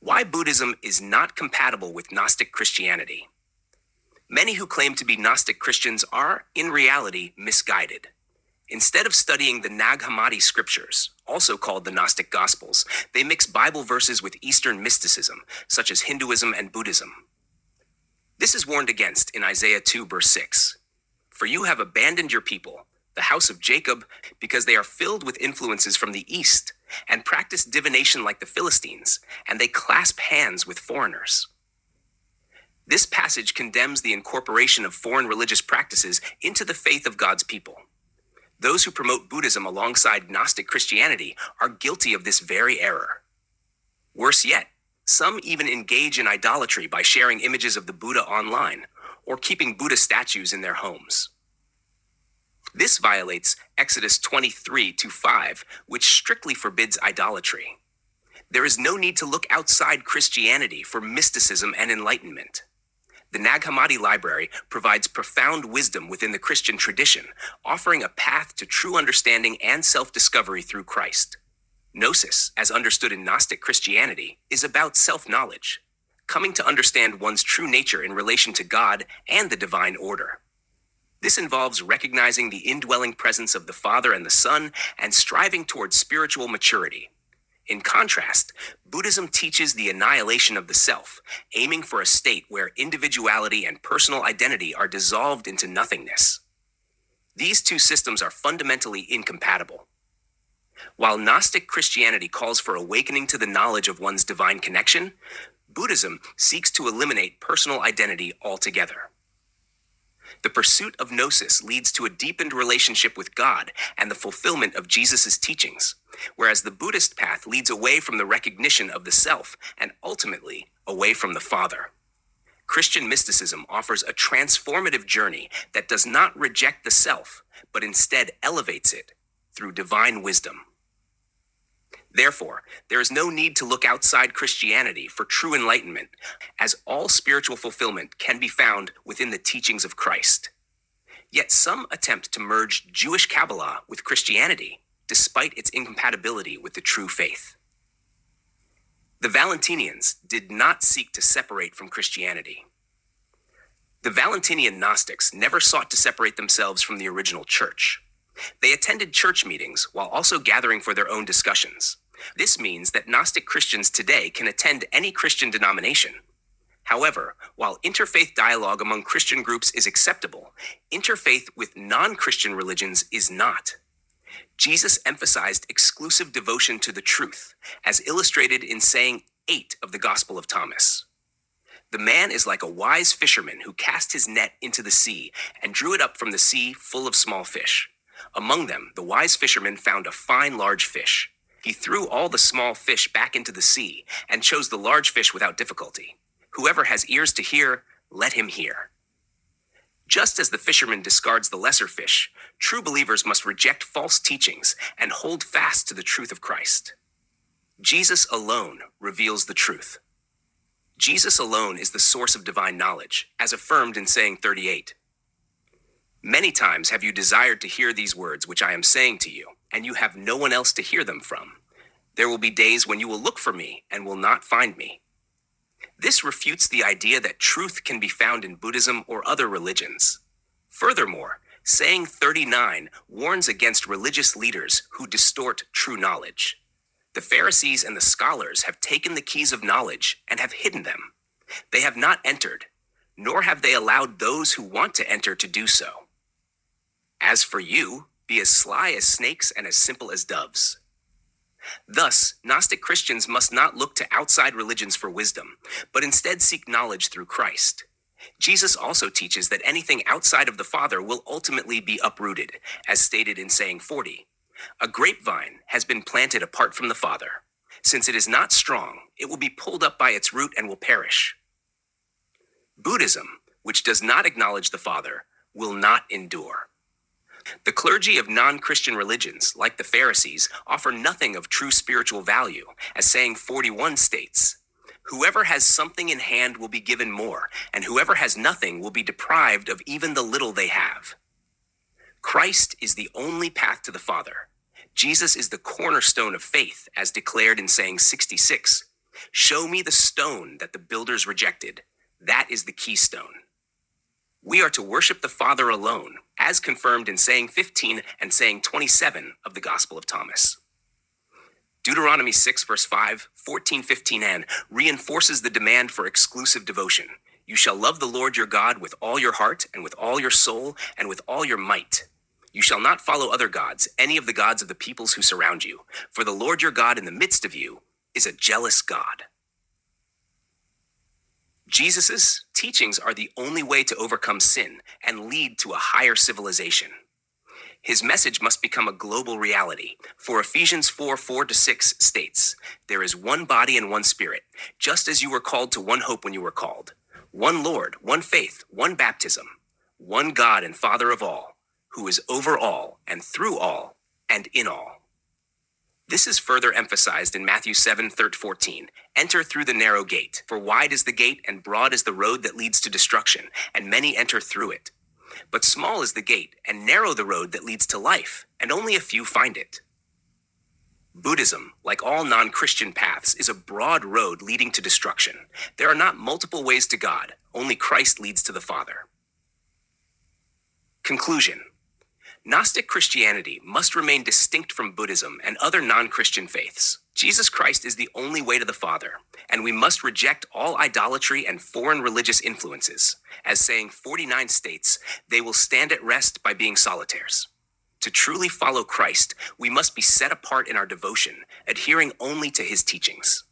Why Buddhism is not compatible with Gnostic Christianity. Many who claim to be Gnostic Christians are, in reality, misguided. Instead of studying the Nag Hammadi scriptures, also called the Gnostic Gospels, they mix Bible verses with Eastern mysticism, such as Hinduism and Buddhism. This is warned against in Isaiah 2, verse 6. For you have abandoned your people, the house of Jacob, because they are filled with influences from the East, and practice divination like the Philistines, and they clasp hands with foreigners. This passage condemns the incorporation of foreign religious practices into the faith of God's people. Those who promote Buddhism alongside Gnostic Christianity are guilty of this very error. Worse yet, some even engage in idolatry by sharing images of the Buddha online, or keeping Buddha statues in their homes. This violates Exodus 23:5, which strictly forbids idolatry. There is no need to look outside Christianity for mysticism and enlightenment. The Nag Hammadi library provides profound wisdom within the Christian tradition, offering a path to true understanding and self-discovery through Christ. Gnosis, as understood in Gnostic Christianity, is about self-knowledge, coming to understand one's true nature in relation to God and the divine order. This involves recognizing the indwelling presence of the Father and the Son and striving towards spiritual maturity. In contrast, Buddhism teaches the annihilation of the self, aiming for a state where individuality and personal identity are dissolved into nothingness. These two systems are fundamentally incompatible. While Gnostic Christianity calls for awakening to the knowledge of one's divine connection, Buddhism seeks to eliminate personal identity altogether. The pursuit of gnosis leads to a deepened relationship with God and the fulfillment of Jesus' teachings, whereas the Buddhist path leads away from the recognition of the self and ultimately away from the Father. Christian mysticism offers a transformative journey that does not reject the self, but instead elevates it through divine wisdom. Therefore, there is no need to look outside Christianity for true enlightenment, as all spiritual fulfillment can be found within the teachings of Christ. Yet some attempt to merge Jewish Kabbalah with Christianity, despite its incompatibility with the true faith. The Valentinians did not seek to separate from Christianity. The Valentinian Gnostics never sought to separate themselves from the original church. They attended church meetings while also gathering for their own discussions. This means that Gnostic Christians today can attend any Christian denomination. However, while interfaith dialogue among Christian groups is acceptable, interfaith with non-Christian religions is not. Jesus emphasized exclusive devotion to the truth, as illustrated in saying 8 of the Gospel of Thomas. The man is like a wise fisherman who cast his net into the sea and drew it up from the sea full of small fish. Among them, the wise fisherman found a fine large fish. He threw all the small fish back into the sea and chose the large fish without difficulty. Whoever has ears to hear, let him hear. Just as the fisherman discards the lesser fish, true believers must reject false teachings and hold fast to the truth of Christ. Jesus alone reveals the truth. Jesus alone is the source of divine knowledge, as affirmed in saying 38. Many times have you desired to hear these words which I am saying to you, and you have no one else to hear them from. There will be days when you will look for me and will not find me. This refutes the idea that truth can be found in Buddhism or other religions. Furthermore, saying 39 warns against religious leaders who distort true knowledge. The Pharisees and the scholars have taken the keys of knowledge and have hidden them. They have not entered, nor have they allowed those who want to enter to do so. As for you, be as sly as snakes and as simple as doves. Thus, Gnostic Christians must not look to outside religions for wisdom, but instead seek knowledge through Christ. Jesus also teaches that anything outside of the Father will ultimately be uprooted, as stated in saying 40. A grapevine has been planted apart from the Father. Since it is not strong, it will be pulled up by its root and will perish. Buddhism, which does not acknowledge the Father, will not endure. The clergy of non-Christian religions, like the Pharisees, offer nothing of true spiritual value, as saying 41 states, whoever has something in hand will be given more, and whoever has nothing will be deprived of even the little they have. Christ is the only path to the Father. Jesus is the cornerstone of faith, as declared in saying 66. Show me the stone that the builders rejected. That is the keystone. We are to worship the Father alone, as confirmed in saying 15 and saying 27 of the Gospel of Thomas. Deuteronomy 6 verse 5, 14:15 reinforces the demand for exclusive devotion. You shall love the Lord your God with all your heart and with all your soul and with all your might. You shall not follow other gods, any of the gods of the peoples who surround you, for the Lord your God in the midst of you is a jealous God. Jesus' teachings are the only way to overcome sin and lead to a higher civilization. His message must become a global reality, for Ephesians 4:4-6 states, "There is one body and one spirit, just as you were called to one hope when you were called. One Lord, one faith, one baptism, one God and Father of all, who is over all and through all and in all." This is further emphasized in Matthew 7:14. "Enter through the narrow gate, for wide is the gate and broad is the road that leads to destruction, and many enter through it. But small is the gate and narrow the road that leads to life, and only a few find it." Buddhism, like all non-Christian paths, is a broad road leading to destruction. There are not multiple ways to God, only Christ leads to the Father. Conclusion. Gnostic Christianity must remain distinct from Buddhism and other non-Christian faiths. Jesus Christ is the only way to the Father, and we must reject all idolatry and foreign religious influences. As saying 49 states, they will stand at rest by being solitaires. To truly follow Christ, we must be set apart in our devotion, adhering only to his teachings.